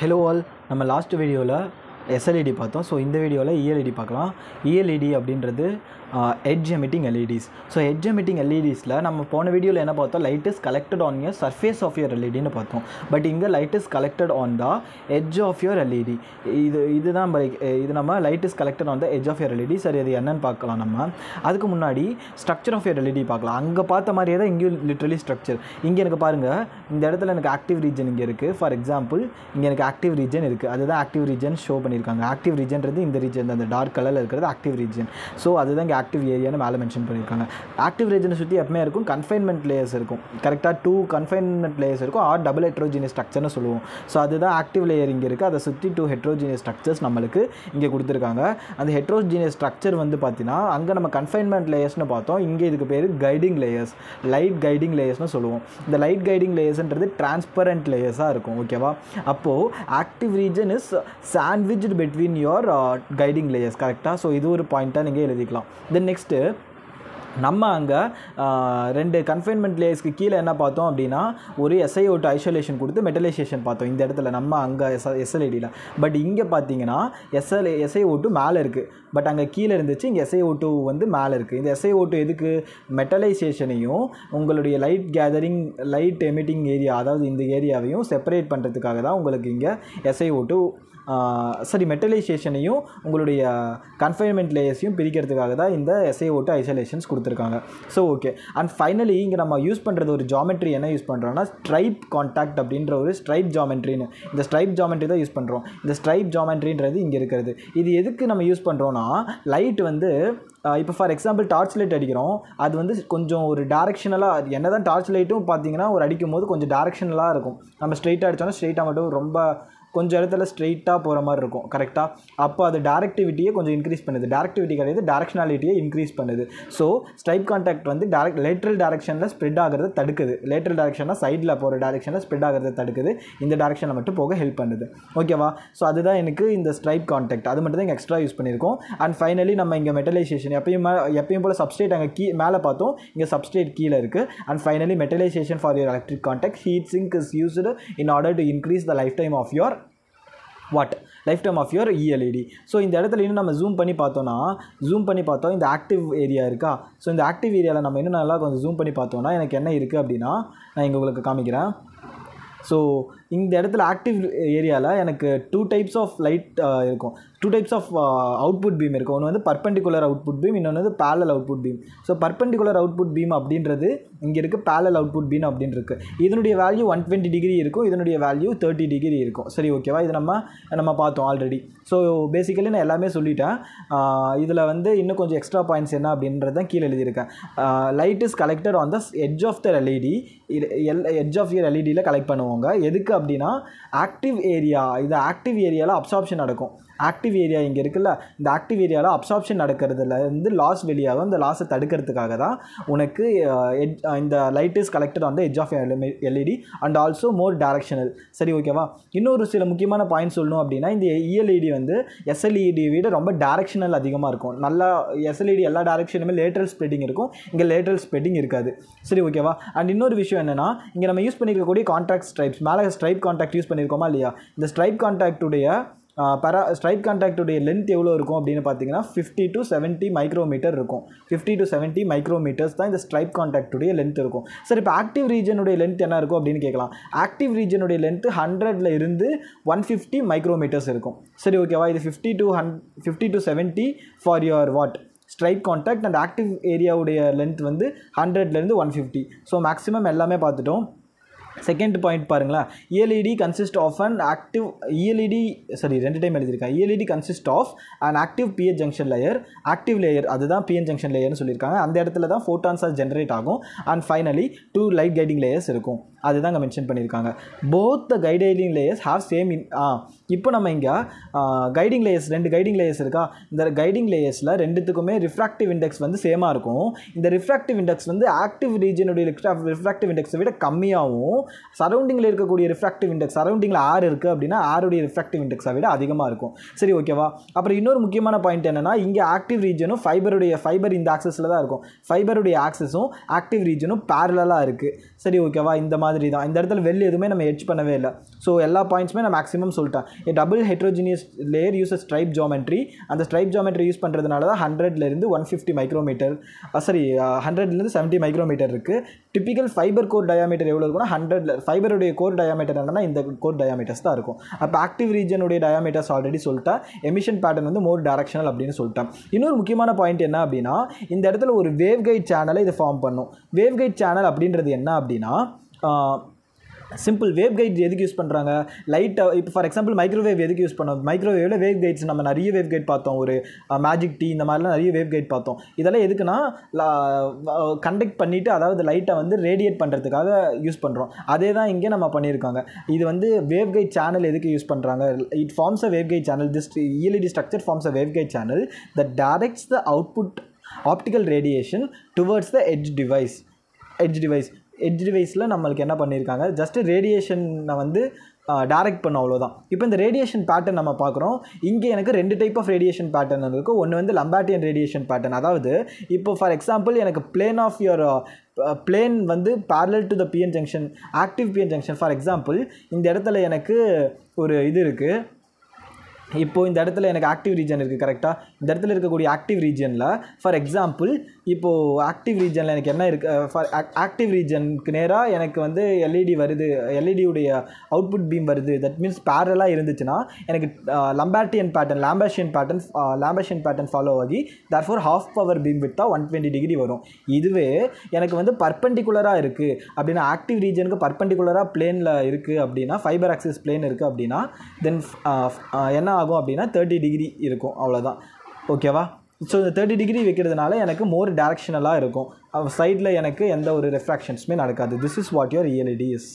Hello all, நம்ம last வீடியோவில் SLED பார்த்தோம். ஸோ இந்த வீடியோவில் ELED பார்க்கலாம். ELED அப்படின்றது edge emitting LEDs. So edge emitting LEDஸில் நம்ம போன வீடியோவில் என்ன பார்த்தோம், light is collected on your surface of your LEDன்னு பார்த்தோம். பட் இங்கே light is collected on the edge of your LED. இது நம்ம light is collected on the edge of your LED. சரி, அது என்னன்னு பார்க்கலாம். நம்ம அதுக்கு முன்னாடி ஸ்ட்ரக்சர் ஆஃப் யர் LED பார்க்கலாம். அங்கே பார்த்த மாதிரியே தான் இங்கேயும் லிட்ரலி ஸ்ட்ரக்சர். இங்கே எனக்கு பாருங்கள், இந்த இடத்துல எனக்கு ஆக்டிவ் ரீஜன் இங்கே இருக்குது. ஃபார் எக்ஸாம்பிள் இங்கே எனக்கு ஆக்டிவ் ரீஜன் இருக்குது. அதுதான் ஆக்டிவ் ரீஜன் ஷோ பண்ணியிருக்காங்க. ஆக்டிவ் ரீஜன்றது இந்த ரீஜன், அந்த டார்க் கலரில் இருக்கிறது ஆக்டிவ் ரீஜன். ஸோ அதுதான் இங்கே ஆக்டிவ் ஏரியான்னு மேலே மென்ஷன் பண்ணியிருக்காங்க. ஆக்டிவ் ரீஜனை சுற்றி எப்பவுமே இருக்கும் கன்ஃபைன்மெண்ட் லேயர்ஸ் இருக்கும். கரெக்டாக 2 கன்ஃபைன்மெண்ட் லேயர்ஸ் இருக்கும். ஆர் டபுள் ஹெட்ரோஜினியஸ் ஸ்ட்ரக்சர்னு சொல்லுவோம். ஸோ அதுதான் ஆக்டிவ் லேயர் இங்கே இருக்குது. அதை சுற்றி 2 ஹெட்ரோஜினியஸ் ஸ்ட்ரக்சர்ஸ் நம்மளுக்கு இங்கே கொடுத்துருக்காங்க. அந்த ஹெட்ரோஜினியஸ் ஸ்ட்ரக்சர் வந்து பார்த்தீங்கன்னா அங்கே நம்ம கன்ஃபைன்மெண்ட் லேயர்ஸ்னு பார்த்தோம். இங்கே இதுக்கு பேர் கைடிங் லேயர்ஸ், லைட் கைடிங் லேயர்ஸ்னு சொல்லுவோம். இந்த லைட் கைடிங் லேயர்ஸ்ன்றது டிரான்ஸ்பரண்ட் லேயர்ஸாக இருக்கும். ஓகேவா? அப்போது active region is sandwiched between your guiding layers. கரெக்டாக? ஸோ இது ஒரு பாயிண்ட்டாக நீங்கள் எழுதிக்கலாம். தென் நெக்ஸ்ட்டு நம்ம அங்கே 2 கன்ஃபைன்மெண்ட் லேயர்ஸ்க்கு கீழே என்ன பார்த்தோம் அப்படின்னா, ஒரு SiO2 ஐசோலேஷன் கொடுத்து மெட்டலைசேஷன் பார்த்தோம் இந்த இடத்துல நம்ம அங்கே SLEDயில். பட் இங்கே பார்த்தீங்கன்னா SiO2 மேலே இருக்குது. பட் அங்கே கீழே இருந்துச்சு, இங்கே SiO2 வந்து மேலே இருக்குது. இந்த SiO2 எதுக்கு? மெட்டலைசேஷனையும் உங்களுடைய light gathering, light emitting area, அதாவது இந்த ஏரியாவையும் செப்பரேட் பண்ணுறதுக்காக தான் உங்களுக்கு இங்கே SiO2 மெட்டலைசேஷனையும் உங்களுடைய கன்ஃபைன்மெண்ட் லேயர்ஸையும் பிரிக்கிறதுக்காக தான் இந்த SiO2 ஐசோலேஷன்ஸ் கொடுத்துருக்காங்க. So okay. அண்ட் ஃபைனலி இங்கே நம்ம யூஸ் பண்ணுறது ஒரு ஜாமெட்ரி என்ன யூஸ் பண்ணுறோம்னா, ஸ்ட்ரைப் கான்டாக்ட் அப்படின்ற ஒரு ஸ்ட்ரைப் ஜாமெட்ரின்னு, இந்த ஸ்ட்ரைப் ஜாமெட்ரி தான் யூஸ் பண்ணுறோம். இந்த ஸ்ட்ரைப் ஜாமெட்ரின்றது இங்கே இருக்கிறது. இது எதுக்கு நம்ம யூஸ் பண்ணுறோன்னா, லைட் வந்து இப்போ ஃபார் எக்ஸாம்பிள் டார்ச் லைட் அடிக்கிறோம். அது வந்து கொஞ்சம் ஒரு டேரெக்ஷனலாக, என்ன தான் டார்ச் லைட்டும் பார்த்தீங்கன்னா ஒரு அடிக்கும் போது கொஞ்சம் டேரெக்ஷனலாக இருக்கும். நம்ம ஸ்ட்ரெயிட்டாக அடித்தோன்னா ஸ்ட்ரெயிட்டாக மட்டும் ரொம்ப கொஞ்சம் இடத்துல ஸ்ட்ரெயிட்டாக போகிற மாதிரி இருக்கும். கரெக்டாக? அப்போ அது டேரக்டிவிட்டியை கொஞ்சம் இன்க்ரீஸ் பண்ணுது. டேரக்டிவிட்டி கிடையாது, டேரக்ஷனாலிட்டியை இன்க்ரீஸ் பண்ணுது. ஸோ ஸ்ட்ரைப் கான்டாக்ட் வந்து லேட்ரல் டேரக்ஷனில் ஸ்ப்ரெட் ஆகிறத தடுக்குது. லேட்ரல் டேரக்ஷனாக சைடில் போகிற டேரக்ஷனில் ஸ்ப்ரெட் ஆகிறத தடுக்குது. இந்த டேரக்ஷனில் மட்டும் போக ஹெல்ப் பண்ணுது. ஓகேவா? ஸோ அதுதான் எனக்கு இந்த ஸ்ட்ரைப் கான்டாக்ட். அது மட்டும் தான் இங்கே எக்ஸ்ட்ரா யூஸ் பண்ணியிருக்கோம். அண்ட் ஃபைனலி நம்ம இங்கே மெட்டலைசேஷன் எப்பயும் போல் சப்ஸ்ட்ரேட் அங்கே மேலே பார்த்தோம், இங்கே சப்ஸ்ட்ரேட் கீழே இருக்குது. And finally metallisation for your electric contact heat sink is used in order to increase the lifetime of your lifetime of your ELED. So இந்த இடத்துல இன்னும் நம்ம ஜூம் பண்ணி பார்த்தோம் இந்த ஆக்டிவ் ஏரியா இருக்கா. ஸோ இந்த ஆக்டிவ் ஏரியாவில் நம்ம இன்னும் நல்லா கொஞ்சம் ஜூம் பண்ணி பார்த்தோன்னா எனக்கு என்ன இருக்குது அப்படின்னா, நான் இங்கே உங்களுக்கு காமிக்கிறேன். ஸோ இந்த இடத்துல ஆக்டிவ் ஏரியாவில் எனக்கு 2 டைப்ஸ் ஆஃப் லைட் இருக்கும். 2 டைப்ஸ் ஆஃப் அவுட்புட் பீம் இருக்கும். ஒன்று வந்து பர்பெண்டிகுலர் அவுட்புட் பீம், இன்னொன்று வந்து parallel output beam. So perpendicular output beam அப்படின்றது இங்கே இருக்குது, பேரலல் அவுட்புட் பீம் அப்படின்னு இருக்குது. இதனுடைய வேல்யூ 120 டிகிரி இருக்கும், இதனுடைய வேல்யூ 30 டிகிரி இருக்கும். சரி, ஓகேவா? இது நம்ம பார்த்தோம் ஆல்ரெடி. ஸோ பேசிக்கலி நான் எல்லாமே சொல்லிட்டேன். இதில் வந்து இன்னும் கொஞ்சம் எக்ஸ்ட்ரா பாயிண்ட்ஸ் என்ன அப்படின்றது தான் கீழே எழுதியிருக்கேன். Light is collected on the edge of the LED. Edge of your LEDயில் கலெக்ட் பண்ணுவாங்க. எதுக்கு அப்படின்னா, ஆக்டிவ் ஏரியா, இது ஆக்டிவ் ஏரியாவில் அப்சார்ப்ஷன் நடக்கும். ஆக்டிவ் ஏரியா இங்கே இருக்குல்ல, இந்த ஆக்டிவ் ஏரியாவில் அப்சார்ப்ஷன் நடக்கிறதுல இருந்து லாஸ் வெளியாகும். இந்த லாஸை தடுக்கிறதுக்காக தான் உனக்கு இந்த light is collected on the edge of LED and also more directional. சரி, ஓகேவா? இன்னொரு சில முக்கியமான பாயிண்ட் சொல்லணும் அப்படின்னா, இந்த ELED வந்து SLED விட ரொம்ப டைரக்ஷனல் அதிகமாக இருக்கும். நல்லா SLED எல்லா டைரக்ஷனுமே லேட்ரல் ஸ்ப்ரெட்டிங் இருக்கும், இங்கே லேட்ரல் ஸ்ப்ரெட்டிங் இருக்காது. சரி, ஓகேவா? அண்ட் இன்னொரு விஷயம் என்னென்னா, இங்கே நம்ம யூஸ் பண்ணியிருக்கக்கூடிய கான்டாக்ட் ஸ்ட்ரைப்ஸ், மேலே ஸ்ட்ரைப் கான்டாக்ட் யூஸ் பண்ணியிருக்கோமா இல்லையா? இந்த ஸ்ட்ரைப் கான்டாக்டுடைய லென்த் எவ்வளோ இருக்கும் அப்படின்னு பார்த்தீங்கன்னா 50 to 70 மைக்ரோமீட்டர் இருக்கும். 50 to 70 மைக்ரோமீட்டர்ஸ் தான் இந்த ஸ்ட்ரைப் கான்டாக்டுடைய லென்த் இருக்கும். சரி, இப்போ ஆக்டிவ் ரீஜனுடைய லென்த் என்ன இருக்கும் அப்படின்னு கேட்கலாம். ஆக்டிவ் ரீஜனுடைய லென்த் 100ல் இருந்து 150 மைக்ரோமீட்டர்ஸ் இருக்கும். சரி, ஓகேவா? இது 50 to 70 for your stripe contact. And active ஏரியாவுடைய லென்த் வந்து 100லேருந்து 150. ஸோ மேக்ஸிமம் எல்லாமே பார்த்துட்டோம். செகண்ட் பாயிண்ட் பாருங்களேன். ELED consist of an active ELED consist of an active PN junction layer. Active layer அதுதான் PN ஜங்ஷன் லேயர்னு சொல்லியிருக்காங்க. அந்த இடத்துல தான் ஃபோட்டான்ஸாக ஜென்ரேட் ஆகும். And finally 2 light guiding layers இருக்கும். அதுதான் இங்கே மென்ஷன் பண்ணியிருக்காங்க. Both the guiding layers have same இப்போ நம்ம இங்கே கைடிங் லேயர்ஸ் 2 கைடிங் லேயர்ஸ் இருக்கா. இந்த கைடிங் லேயர்ஸில் ரெண்டுத்துக்குமே ரிஃப்ராக்டிவ் இண்டெக்ஸ் வந்து சேமாக இருக்கும். இந்த ரிஃப்ராக்டிவ் இண்டெக்ஸ் வந்து ஆக்டிவ் ரீஜனுடைய ரிஃப்ராக்டிவ் இண்டெக்ஸை விட கம்மியாகவும், சரௌண்டிங்கில் இருக்கக்கூடிய ரிஃப்ராக்டிவ் இண்டெக்ஸ், சரௌண்டிங்கில் ஆர் இருக்குது அப்படின்னா ஆருடைய ரிஃப்ராக்டிவ் இண்டெக்ஸை விட அதிகமாக இருக்கும். சரி, ஓகேவா? அப்புறம் இன்னொரு முக்கியமான பாயிண்ட் என்னென்னா, இங்கே ஆக்டிவ் ரீஜனும் ஃபைபர் இந்த ஆக்சஸில் தான் இருக்கும். ஃபைபருடைய ஆக்சஸும் ஆக்டிவ் ரீஜனும் பேரலாக இருக்குது. சரி, ஓகேவா? இந்த மாதிரி மாதிரி தான். இந்த இடத்துல வெல் எதுவுமே நம்ம எட்ஜ் பண்ணவே இல்லை. ஸோ எல்லா பாயிண்ட்ஸுமே நான் மேக்ஸிமம் சொல்லிட்டேன். A double heterogeneous layer uses stripe geometry. அந்த ஸ்ட்ரைப் ஜாமெட்ரி யூஸ் பண்ணுறதுனால தான் 100லேருந்து 150 மைக்ரோமீட்டர், 100லேருந்து 70 மைக்ரோமீட்டர் இருக்குது. டிப்பிக்கல் ஃபைபர் கோர் டயாமீட்டர் எவ்வளோ இருக்குன்னா 100. ஃபைபருடைய கோர் டயாமீட்டர் என்னன்னா இந்த கோர் டயாமீட்டர்ஸ் தான் இருக்கும். அப்போ ஆக்டிவ் ரீஜனுடைய டயாமீட்டர்ஸ் ஆல்ரெடி சொல்லிட்டேன். எமிஷன் பேட்டர்ன் வந்து மோர் டைரக்ஷனல் அப்படின்னு சொல்லிட்டேன். இன்னொரு முக்கியமான பாயிண்ட் என்ன அப்படின்னா, இந்த இடத்துல ஒரு வேவ் கைட் சேனலை இது ஃபார்ம் பண்ணும். வேவ் கைட் சேனல் அப்படின்றது என்ன அப்படின்னா, சிம்பிள் வேவ் கைட் எதுக்கு யூஸ் பண்ணுறாங்க? லைட்டை இப்போ ஃபார் எக்ஸாம்பிள் மைக்ரோவேவ் எதுக்கு யூஸ் பண்ணோம்? மைக்ரோவேவில் வேவ் கைட்ஸ் நம்ம நிறைய வேவ் கைட் பார்த்தோம். ஒரு மேஜிக் டீ இந்த மாதிரிலாம் நிறைய வேவ் கைட் பார்த்தோம். இதெல்லாம் எதுக்குன்னா கண்டக்ட் பண்ணிவிட்டு, அதாவது லைட்டை வந்து ரேடியேட் பண்ணுறதுக்காக யூஸ் பண்ணுறோம். அதே தான் இங்கே நம்ம பண்ணியிருக்காங்க. இது வந்து வேவ் கைட் சேனல் எதுக்கு யூஸ் பண்ணுறாங்க? It forms a waveguide channel. This ELED structure forms a wave-guide channel that directs the output optical radiation towards the edge device. Edge டிவைஸில் நம்மளுக்கு என்ன பண்ணியிருக்காங்க, ஜஸ்ட்டு ரேடியேஷனை வந்து டைரக்ட் பண்ணும், அவ்வளோதான். இப்போ இந்த ரேடியேஷன் பேட்டர்ன் நம்ம பார்க்குறோம். இங்கே எனக்கு 2 டைப் ஆஃப் ரேடியேஷன் பேட்டர்ன் இருக்கும். ஒன்று வந்து லம்பார்டியன் ரேடியேஷன் பேட்டர்ன். அதாவது இப்போ ஃபார் எக்ஸாம்பிள் எனக்கு பிளேன் ஆஃப் யுவர் பிளேன் வந்து parallel to the PN junction, active PN junction. For example இந்த இடத்துல எனக்கு ஒரு இது இருக்குது. இப்போது இந்த இடத்துல எனக்கு ஆக்டிவ் ரீஜன் இருக்குது, கரெக்டாக? இந்த இடத்துல இருக்கக்கூடிய ஆக்டிவ் ரீஜனில் ஃபார் எக்ஸாம்பிள் இப்போது ஆக்டிவ் ரீஜனில் எனக்கு என்ன இருக்குது? ஃபார் ஆக்டிவ் ரீஜனுக்கு நேராக எனக்கு வந்து எல்இடி வருது, எல்இடியுடைய அவுட்புட் பீம் வருது. தட் மீன்ஸ் பேரலாக இருந்துச்சுன்னா எனக்கு லம்பார்டியன் பேட்டர்ன் ஃபாலோ ஆகி தேர்ஃபோர் ஹாஃப் பவர் பீம் வித்தா 120 டிகிரி வரும். இதுவே எனக்கு வந்து பர்பெண்டிகுலராக இருக்குது அப்படின்னா, ஆக்டிவ் ரீஜனுக்கு பர்பெண்டிகுலராக பிளேனில் இருக்குது அப்படின்னா, ஃபைபர் ஆக்சிஸ் பிளேன் இருக்குது அப்படின்னா, தென் என்ன ஆகும் அப்படின்னா 30 டிகிரி இருக்கும், அவ்வளோதான். ஓகேவா? ஸோ இந்த 30 டிகிரி வைக்கிறதுனால எனக்கு மோர் டைரக்ஷனலாக இருக்கும். சைடில் எனக்கு எந்த ஒரு ரெஃப்ராக்ஷன்ஸுமே நடக்காது. This is what your ELED is.